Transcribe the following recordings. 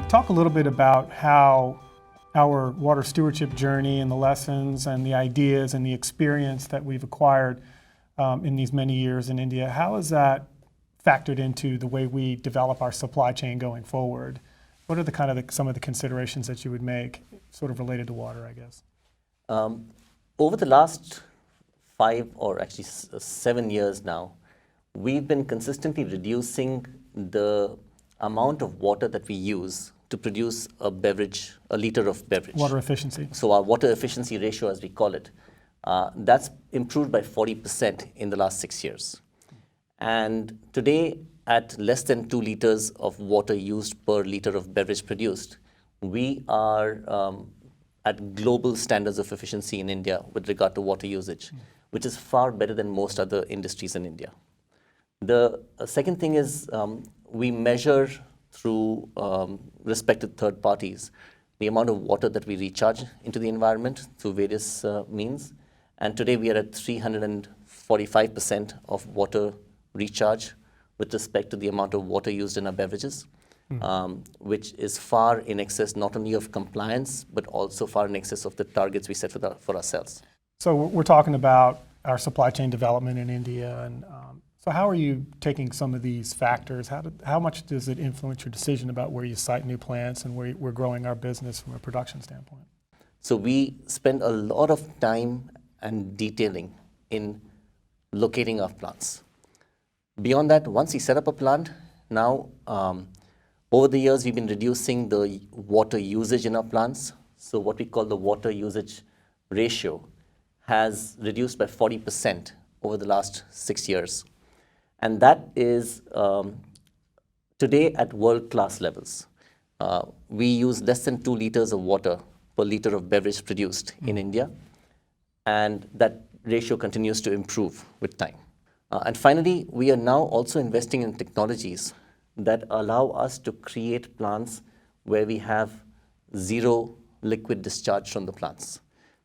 Talk a little bit about how our water stewardship journey and the lessons and the ideas and the experience that we've acquired in these many years in India, how has that factored into the way we develop our supply chain going forward? What are some of the considerations that you would make sort of related to water, I guess? Over the last 5 or actually 7 years now, we've been consistently reducing the amount of water that we use to produce a liter of beverage. Water efficiency. So our water efficiency ratio, as we call it, that's improved by 40% in the last 6 years. And today, at less than 2 liters of water used per liter of beverage produced, we are at global standards of efficiency in India with regard to water usage, which is far better than most other industries in India. The second thing is we measure through respected third parties the amount of water that we recharge into the environment through various means. And today we are at 345% of water recharge with respect to the amount of water used in our beverages, which is far in excess not only of compliance, but also far in excess of the targets we set for ourselves. So we're talking about our supply chain development in India. And so how are you taking some of these factors? How much does it influence your decision about where you site new plants and where we're growing our business from a production standpoint? So we spend a lot of time and detailing in locating our plants. Beyond that, once we set up a plant, now over the years we've been reducing the water usage in our plants. So what we call the water usage ratio has reduced by 40% over the last 6 years. And that is today at world-class levels. We use less than 2 liters of water per liter of beverage produced in India. And that ratio continues to improve with time. And finally, we are now also investing in technologies that allow us to create plants where we have zero liquid discharge from the plants.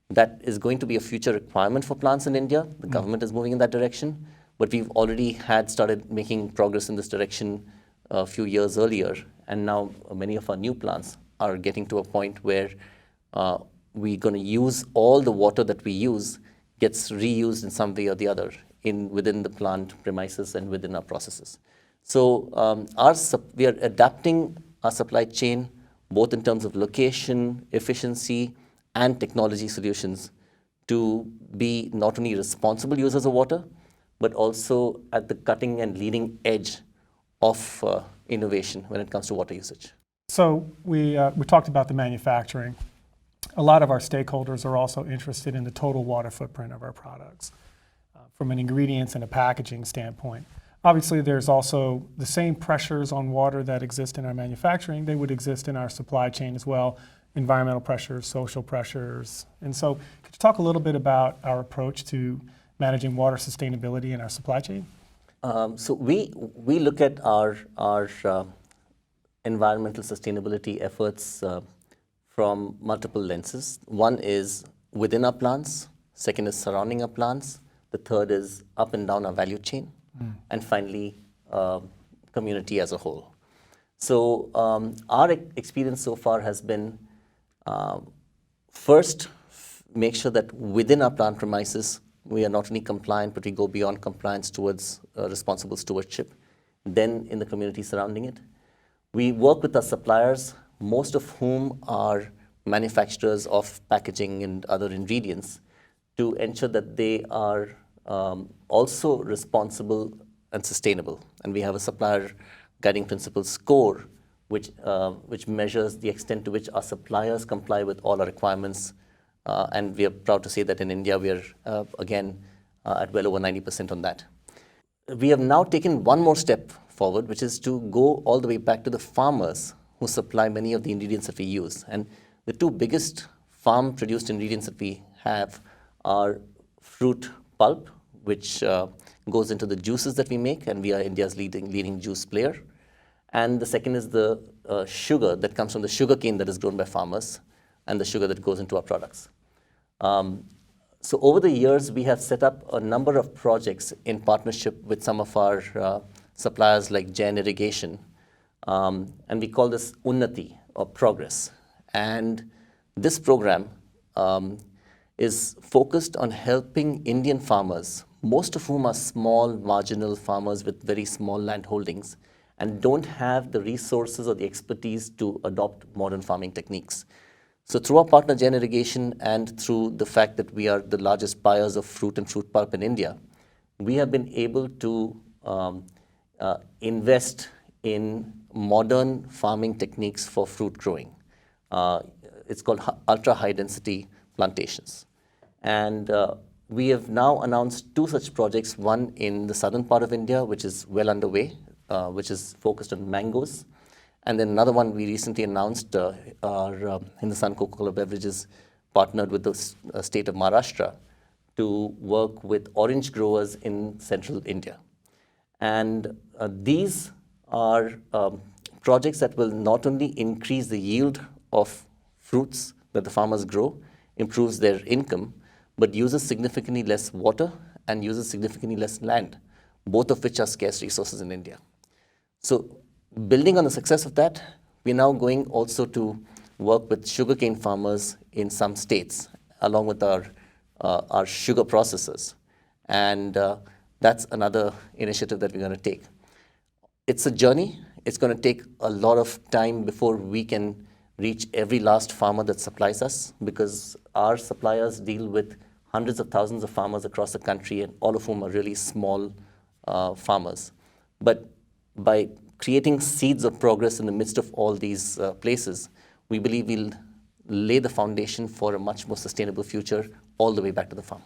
That is going to be a future requirement for plants in India. The government is moving in that direction, but we've already started making progress in this direction a few years earlier. And now many of our new plants are getting to a point where we're going to use all the water that we use gets reused in some way or the other within the plant premises and within our processes. So we are adapting our supply chain both in terms of location, efficiency, and technology solutions to be not only responsible users of water, but also at the cutting and leading edge of innovation when it comes to water usage. So we talked about the manufacturing. A lot of our stakeholders are also interested in the total water footprint of our products from an ingredients and a packaging standpoint. Obviously, there's also the same pressures on water that exist in our manufacturing. They would exist in our supply chain as well, environmental pressures, social pressures. And so could you talk a little bit about our approach to managing water sustainability in our supply chain? So we look at our environmental sustainability efforts from multiple lenses. One is within our plants, second is surrounding our plants, the third is up and down our value chain, and finally, community as a whole. So our experience so far has been first, make sure that within our plant premises, we are not only compliant, but we go beyond compliance towards responsible stewardship. Then in the community surrounding it, we work with our suppliers, most of whom are manufacturers of packaging and other ingredients, to ensure that they are also responsible and sustainable. And we have a supplier guiding principles score, which measures the extent to which our suppliers comply with all our requirements. And we are proud to say that in India, we are, again, at well over 90% on that. We have now taken one more step forward, which is to go all the way back to the farmers who supply many of the ingredients that we use. And the two biggest farm-produced ingredients that we have are fruit pulp, which goes into the juices that we make, and we are India's leading juice player. And the second is the sugar that comes from the sugarcane that is grown by farmers, and the sugar that goes into our products. So over the years, we have set up a number of projects in partnership with some of our suppliers like Jain Irrigation. And we call this Unnati. progress. And this program is focused on helping Indian farmers, most of whom are small, marginal farmers with very small land holdings and don't have the resources or the expertise to adopt modern farming techniques. So through our partner Gen Irrigation and through the fact that we are the largest buyers of fruit and fruit pulp in India, we have been able to invest in modern farming techniques for fruit growing. It's called ultra high density plantations. And we have now announced 2 such projects, one in the southern part of India, which is well underway, which is focused on mangoes. And then another one we recently announced, our Hindustan Coca-Cola Beverages partnered with the state of Maharashtra to work with orange growers in central India. And these are projects that will not only increase the yield of fruits that the farmers grow, improves their income, but uses significantly less water and uses significantly less land, both of which are scarce resources in India. So building on the success of that, we're now going also to work with sugarcane farmers in some states, along with our sugar processors. And that's another initiative that we're going to take. It's a journey. It's going to take a lot of time before we can reach every last farmer that supplies us, because our suppliers deal with hundreds of thousands of farmers across the country, and all of whom are really small farmers. But by creating seeds of progress in the midst of all these places, we believe we'll lay the foundation for a much more sustainable future all the way back to the farm.